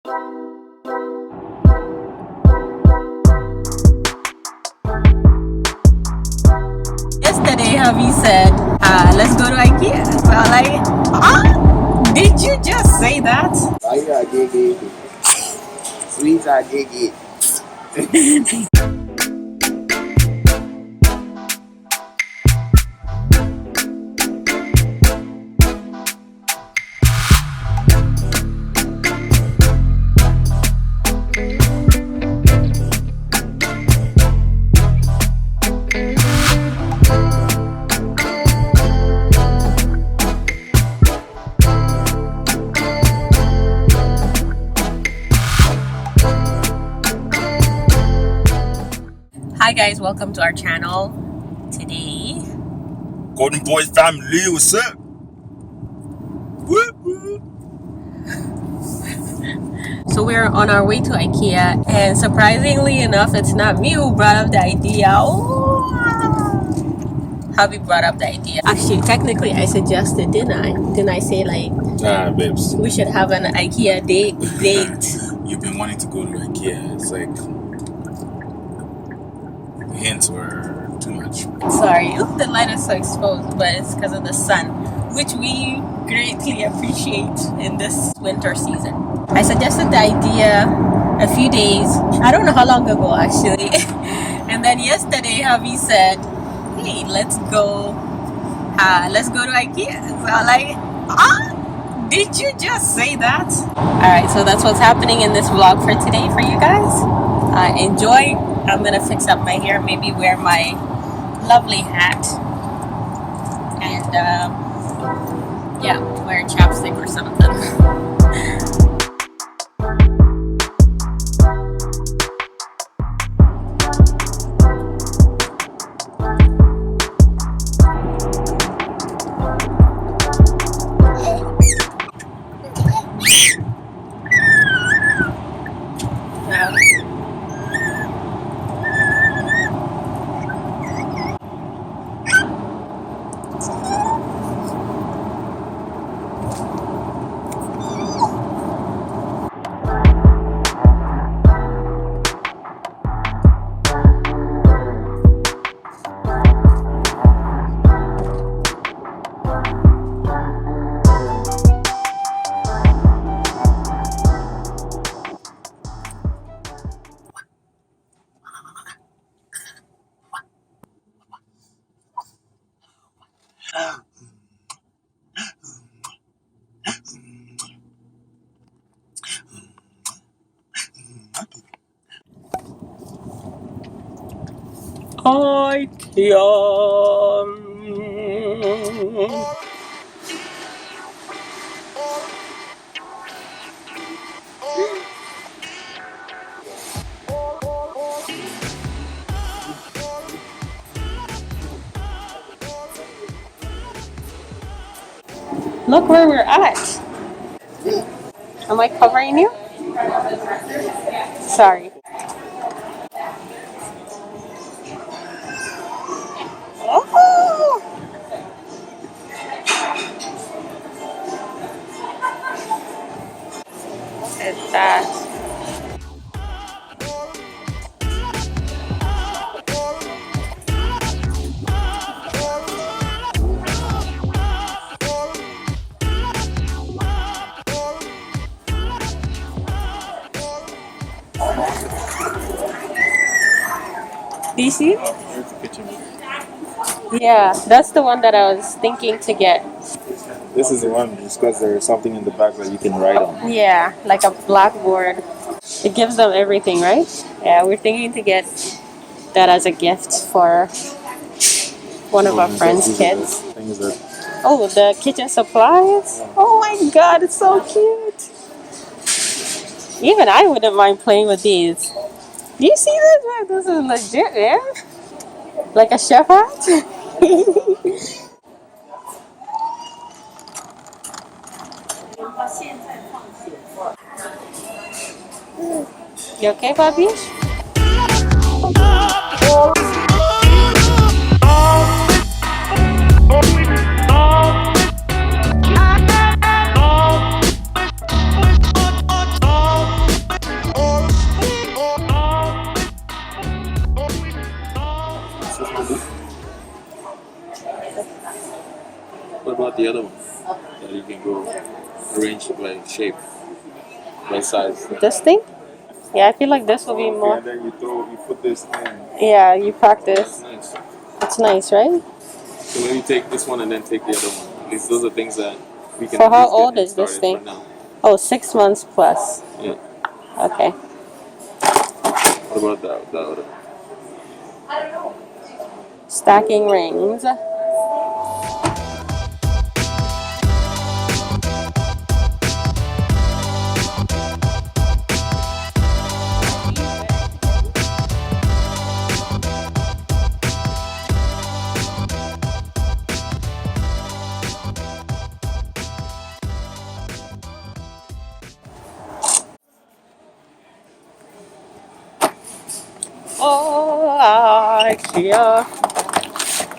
Yesterday, hubby said, let's go to Ikea. So I'm like, did you just say that? Oh yeah, gig. Sweets are gig. Hi guys, welcome to our channel. Today, Golden Poise family, what's up? so we're on our way to Ikea, and surprisingly enough, it's not me who brought up the idea. Oh, hubby brought up the idea. Actually, technically, I suggested, didn't I? Didn't I say like, Babes, we should have an Ikea date? you've been wanting to go to Ikea. It's like the hints were too much. Sorry, the light is so exposed, but it's because of the sun, which we greatly appreciate in this winter season. I suggested the idea a few days, I don't know how long ago actually, and then yesterday hubby said, hey, let's go to Ikea. So I'm like, did you just say that? Alright, so that's what's happening in this vlog for today for you guys. Enjoy. I'm gonna fix up my hair, maybe wear my lovely hat, and yeah, wear a chapstick or something. Ikea. Look where we're at. Am I covering you? Sorry. Oh! Look at that. Do you see? Yeah, that's the one that I was thinking to get. This is the one just because there's something in the back that you can write on. Yeah, like a blackboard. It gives them everything, right? Yeah, we're thinking to get that as a gift for one of our friends' kids. Oh, the kitchen supplies? Oh my god, it's so cute. Even I wouldn't mind playing with these. Do you see this? Man, this is legit, man. Like a chef hat? You okay, Bobby? other one that you can go arrange like shape by size. This thing? Yeah, I feel like this will be Okay, more. and then you put this in. Yeah, you practice. Nice. It's nice, right? So maybe take this one and then take the other one. At least those are things that we can For at how least get old him is this started thing? for now. Oh, 6 months plus. Yeah. Okay. What about that? The other? Stacking rings. Oh, Ikea.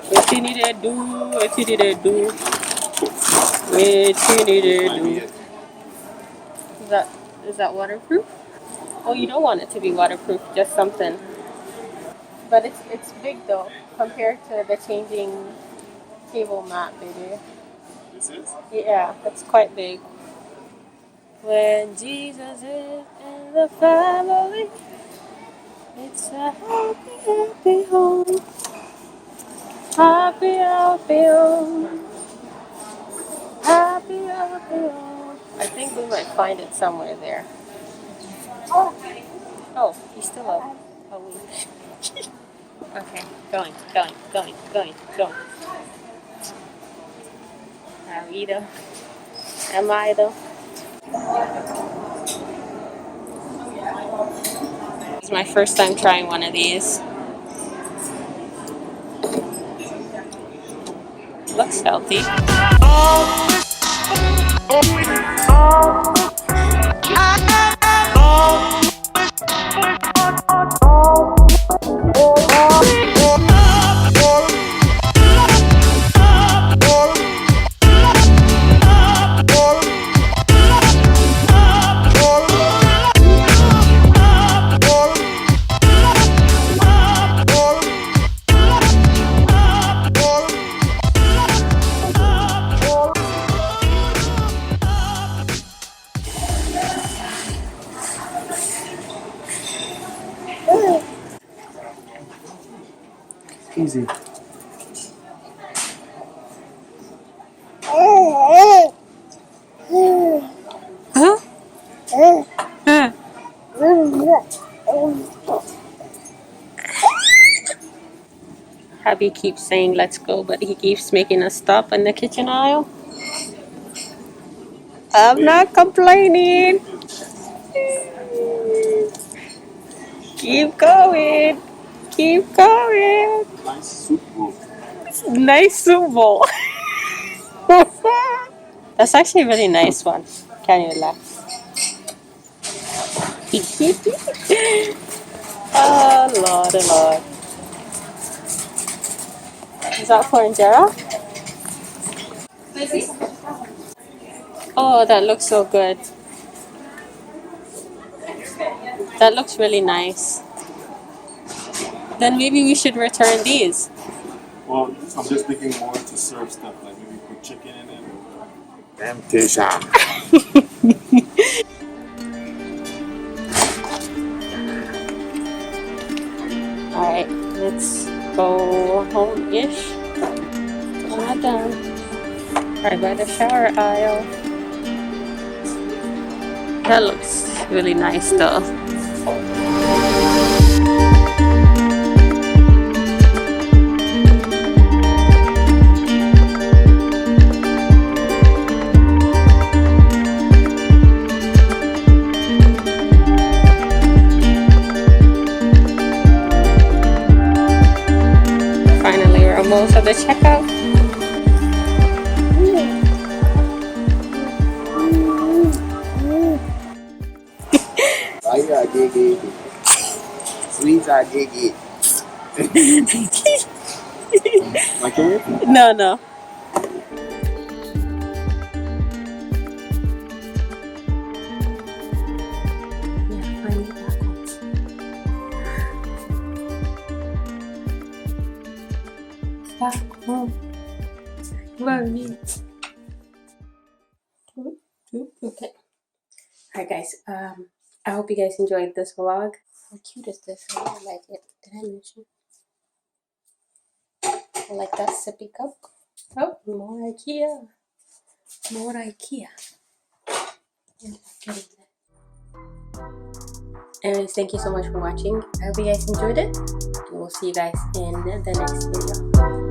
What you need to do? What you need to do? What you need to do? Is that waterproof? Oh, you don't want it to be waterproof, just something. But it's big though, compared to the changing table mat, baby. This is? Yeah, it's quite big. When Jesus is in the family, it's a happy, happy home. Happy, happy home. Happy, happy home. I think we might find it somewhere there. Oh, he's still up. Oh, wait. Okay, going. Are we though? Am I though? It's my first time trying one of these. Looks healthy. Easy. Huh? Hubby keeps saying let's go, but he keeps making us stop in the kitchen aisle. I'm not complaining. Keep going. Keep going. Nice soup bowl. Nice soup bowl. That's actually a really nice one. Can you laugh? Oh, Lord, oh, Lord. Is that for injera? Oh, that looks so good. That looks really nice. Then maybe we should return these. Well, I'm just thinking more to serve stuff, like maybe put chicken in it. Temptation. Alright, let's go home-ish. We're not done. Right by the shower aisle. That looks really nice though. Finally, we're almost at the checkout. Fire I dig it. Sweets I dig it. Microwave? No. Back home. Mommy. Okay. Alright guys, I hope you guys enjoyed this vlog. How cute is this? I really like it. Did I mention? I like that sippy cup. Oh, more Ikea. More Ikea. Anyways, thank you so much for watching. I hope you guys enjoyed it. And we'll see you guys in the next video.